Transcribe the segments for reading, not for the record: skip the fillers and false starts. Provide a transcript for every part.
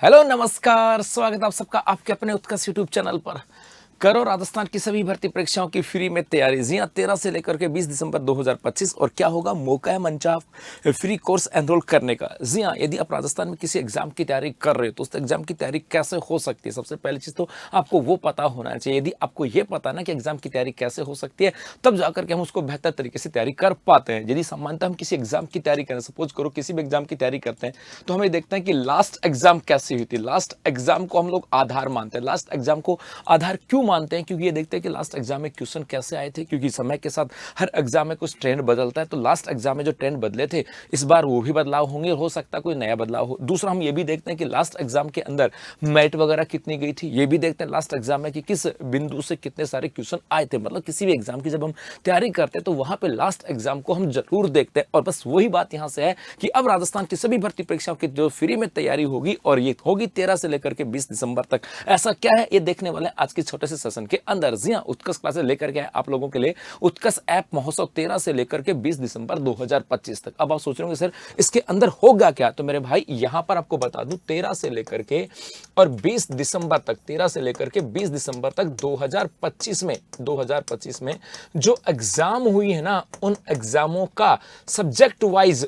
Hello नमस्कार, स्वागत है आप सबका आपके अपने उत्कर्ष यूट्यूब चैनल पर। करो राजस्थान की सभी भर्ती परीक्षाओं की फ्री में तैयारी। जी हाँ, 13 से लेकर के 20 दिसंबर 2025 और क्या होगा, मौका है मंचा फ्री कोर्स एनरोल करने का। जी हाँ, यदि आप राजस्थान में किसी एग्जाम की तैयारी कर रहे हो तो उस एग्जाम की तैयारी कैसे हो सकती है, सबसे पहली चीज़ तो आपको वो पता होना चाहिए। यदि आपको ये पता ना कि एग्जाम की तैयारी कैसे हो सकती है, तब जाकर के हम उसको बेहतर तरीके से तैयारी कर पाते हैं। यदि सामान्यतः हम किसी एग्जाम की तैयारी करें, सपोज करो किसी भी एग्जाम की तैयारी करते हैं, तो हमें देखते हैं कि लास्ट एग्जाम कैसी हुई थी। लास्ट एग्जाम को हम लोग आधार मानते हैं। लास्ट एग्जाम को आधार क्यों मानते हैं? क्योंकि ये देखते हैं कि लास्ट एग्जाम में क्वेश्चन कैसे आए थे, क्योंकि समय के साथ हर एग्जाम में कुछ ट्रेंड बदलता है। तो लास्ट एग्जाम में जो ट्रेंड बदले थे, इस बार वो भी बदलाव होंगे, हो सकता है कोई नया बदलाव हो। दूसरा, हम ये भी देखते हैं कि लास्ट एग्जाम के अंदर मेरिट वगैरह कितनी गई थी, ये भी देखते हैं लास्ट एग्जाम में कि किस बिंदु से कितने सारे क्वेश्चन आए थे। मतलब किसी भी एग्जाम की जब हम तैयारी करते हैं तो वहां पे लास्ट एग्जाम को हम जरूर देखते हैं। और बस वही बात यहां से है कि अब राजस्थान की सभी भर्ती परीक्षाओं की जो फ्री में तैयारी होगी, और ये होगी 13 से लेकर के 20 दिसंबर तक। ऐसा क्या है, ये देखने वाले हैं आज के छोटे से सेशन के अंदर। जी हाँ, उत्कर्ष क्लासेस लेकर के आप लोगों के लिए उत्कर्ष ऐप महोत्सव 13 से लेकर के 20 दिसंबर 2025 तक। अब आप सोच रहे होंगे सर इसके अंदर होगा क्या, तो मेरे भाई यहां पर आपको बता दूं 13 से लेकर के और 20 दिसंबर तक, 13 से लेकर के 20 दिसंबर तक 2025 में जो एग्जाम हुई है ना, उन एग्जामों का सब्जेक्ट वाइज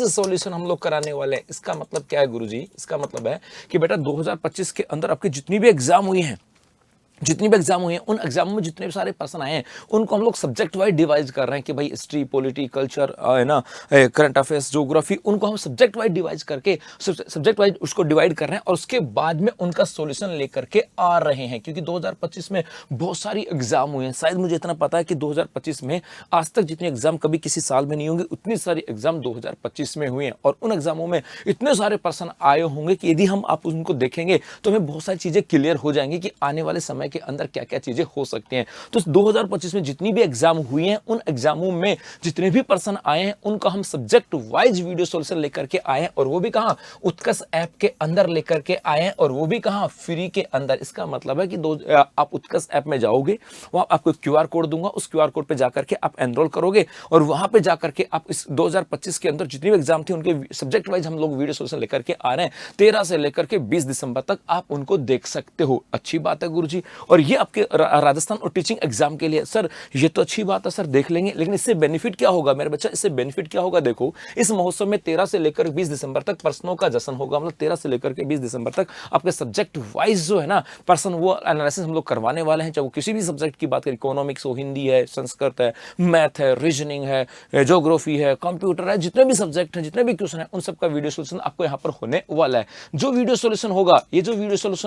सॉल्यूशन हम लोग कराने वाले हैं। इसका मतलब क्या है गुरुजी? इसका मतलब है कि बेटा 2025 के अंदर आपकी जितनी भी एग्जाम हुई हैं, उन एग्जामों में जितने भी सारे पर्सन आए हैं, उनको हम लोग सब्जेक्ट वाइज डिवाइड कर रहे हैं कि भाई हिस्ट्री, पॉलिटी, कल्चर है ना, करंट अफेयर्स, ज्योग्राफी, उनको हम सब्जेक्ट वाइज डिवाइड करके सब्जेक्ट वाइज उसको डिवाइड कर रहे हैं और उसके बाद में उनका सॉल्यूशन लेकर के आ रहे हैं। क्योंकि 2025 में बहुत सारी एग्जाम हुए हैं। शायद मुझे इतना पता है कि 2025 में आज तक जितने एग्जाम कभी किसी साल में नहीं होंगे, उतनी सारी एग्जाम 2025 में हुए हैं। और उन एग्जामों में इतने सारे पर्सन आए होंगे कि यदि हम आप उनको देखेंगे तो हमें बहुत सारी चीजें क्लियर हो जाएंगी कि आने वाले समय के अंदर क्या क्या चीजें हो सकती हैं। तो 2025 में जितनी भी एग्जाम हुई हैं, उन एग्जामों में जितने भी पर्सन आए हैं, उनका हम सब्जेक्ट वाइज वीडियो सॉल्यूशन लेकर के आए हैं। और वो भी कहां? उत्कर्ष ऐप के अंदर लेकर के आए हैं, और वो भी कहां? फ्री के अंदर। इसका मतलब है कि आप उत्कर्ष ऐप में जाओगे, वहां आपको क्यूआर कोड दूंगा, उस क्यूआर कोड पे जाकर के आप एनरोल करोगे और वहां पे जाकर के आप इस 2025 के अंदर जितनी भी एग्जाम थी उनके सब्जेक्ट वाइज हम लोग वीडियो सॉल्यूशन लेकर के आ रहे हैं। 13 से लेकर के 20 दिसंबर तक आप उनको देख सकते हो। अच्छी बात है गुरुजी। और ये आपके राजस्थान और टीचिंग एग्जाम के लिए। सर ये तो अच्छी बात है सर, देख लेंगे, लेकिन इससे बेनिफिट क्या होगा मेरे बच्चा? इससे बेनिफिट क्या होगा? देखो, इस महोत्सव में 13 से लेकर 20 दिसंबर तक पर्सनों का जश्न होगा। मतलब 13 से लेकर के 20 दिसंबर तक आपके सब्जेक्ट वाइज जो है ना पर्सन, वो एनालिसिस हम लोग करवाने वाले हैं। चाहे वो किसी भी सब्जेक्ट की बात करें, इकोनॉमिक्स हो, हिंदी है, संस्कृत है, मैथ है, रीजनिंग है, ज्योग्राफी है, कंप्यूटर है, जितने भी सब्जेक्ट हैं, जितने भी क्वेश्चन है, उन सबका वीडियो सोल्यूशन आपको यहाँ पर होने वाला है। जो वीडियो सोल्यूशन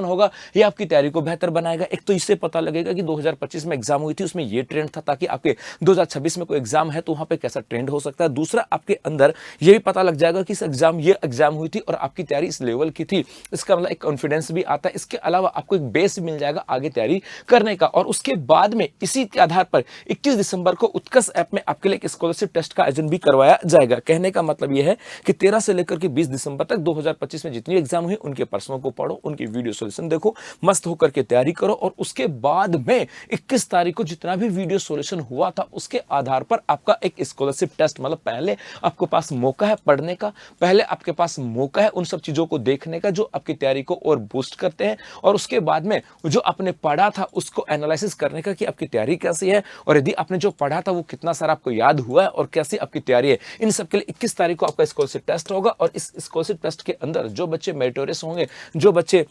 होगा, ये आपकी तैयारी को बेहतर बनाएगा। एक तो इससे पता लगेगा कि 2025 में एग्जाम हुई थी, उसमें ये ट्रेंड था, ताकि आपके 2026 में कोई एग्जाम है तो वहां पे कैसा ट्रेंड हो सकता है। दूसरा, आपके अंदर ये भी पता लग जाएगा कि ये एग्जाम हुई थी और आपकी तैयारी इस लेवल की थी। इसका मतलब एक कॉन्फिडेंस भी आता है। इसके अलावा आपको एक बेस मिल जाएगा आगे तैयारी करने का। और उसके बाद में इसी के आधार पर 21 दिसंबर को उत्कर्ष ऐप में आपके लिए एक स्कॉलरशिप टेस्ट का आयोजन भी करवाया जाएगा। कहने का मतलब यह है कि 13 से लेकर के 20 दिसंबर तक 2025 में जितनी एग्जाम हुई, उनके प्रश्नों को पढ़ो, उनकी वीडियो सॉल्यूशन देखो, मस्त होकर के तैयारी करो। और उसके बाद में 21 तारीख को जितना भी वीडियो सॉल्यूशन हुआ था, उसके आधार पर आपका एक स्कॉलरशिप टेस्ट, मतलब पहले आपके पास मौका है पढ़ने का, पहले आपके पास मौका है उन सब चीजों को देखने का जो आपकी तैयारी को और बूस्ट करते हैं, और उसके बाद में जो आपने पढ़ा था उसको एनालिसिस करने का कि आपकी तैयारी कैसी है, और यदि आपने जो पढ़ा था वो कितना सारा आपको याद हुआ है और कैसी आपकी तैयारी है। इन सब के लिए 21 तारीख को आपका स्कॉलरशिप टेस्ट होगा। और इस स्कॉलरशिप टेस्ट के अंदर जो बच्चे मेरिटोरियस होंगे, जो बच्चे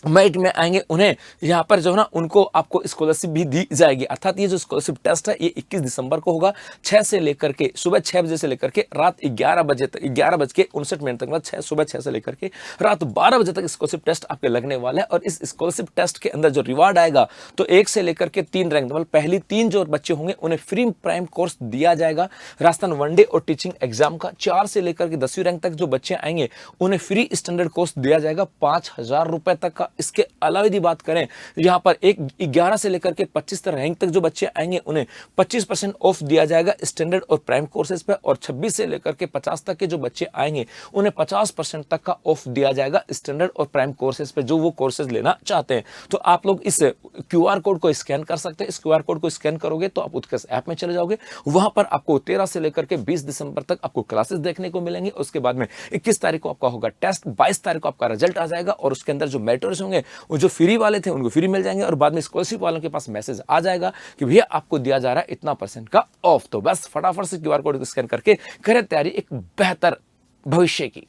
मेरिट में आएंगे, उन्हें यहाँ पर जो है ना, उनको आपको स्कॉलरशिप भी दी जाएगी। अर्थात ये जो स्कॉलरशिप टेस्ट है, ये 21 दिसंबर को होगा, 6 से लेकर के सुबह 6 बजे से लेकर के रात 11 बजे तक, 11:59 तक, मतलब सुबह 6 से लेकर के रात 12 बजे तक स्कॉलरशिप टेस्ट आपके लगने वाला है। और इस स्कॉलरशिप टेस्ट के अंदर जो रिवार्ड आएगा, तो 1 से लेकर के 3 रैंक, मतलब पहली 3 जो बच्चे होंगे उन्हें फ्री प्राइम कोर्स दिया जाएगा राजस्थान वनडे और टीचिंग एग्जाम का। 4 से लेकर के 10वीं रैंक तक जो बच्चे आएंगे उन्हें फ्री स्टैंडर्ड कोर्स दिया जाएगा 5,000 रुपए तक का। इसके अलावा यदि बात करें, यहाँ पर एक 11 से लेकर के 25 तक रैंक तक जो बच्चे आएंगे उन्हें 25% ऑफ दिया जाएगा स्टैंडर्ड और प्राइम कोर्सेज पे, और 26 से लेकर के 50 तक के जो बच्चे आएंगे उन्हें 50% तक का ऑफ दिया जाएगा स्टैंडर्ड और प्राइम कोर्सेज पे, जो वो कोर्सेज लेना चाहते हैं। तो आप लोग इस क्यूआर कोड को स्कैन कर सकते हैं। इस क्यूआर कोड को स्कैन करोगे तो आप उत्कर्ष ऐप में चले जाओगे, वहां पर आपको 13 से लेकर के 20 दिसंबर तक आपको क्लासेस देखने को मिलेंगे। उसके बाद में 21 तारीख को आपका होगा टेस्ट, 22 तारीख को आपका रिजल्ट आ जाएगा, और उसके अंदर जो मेरिटोरियस होंगे वो जो फ्री वाले थे उनको फ्री मिल जाएंगे, और बाद में स्कॉलरशिप वालों के पास मैसेज आ जाएगा कि भैया आपको दिया जा रहा है इतना % का ऑफ। तो बस फटाफट से क्यूआर कोड को स्कैन करके करें तैयारी एक बेहतर भविष्य की।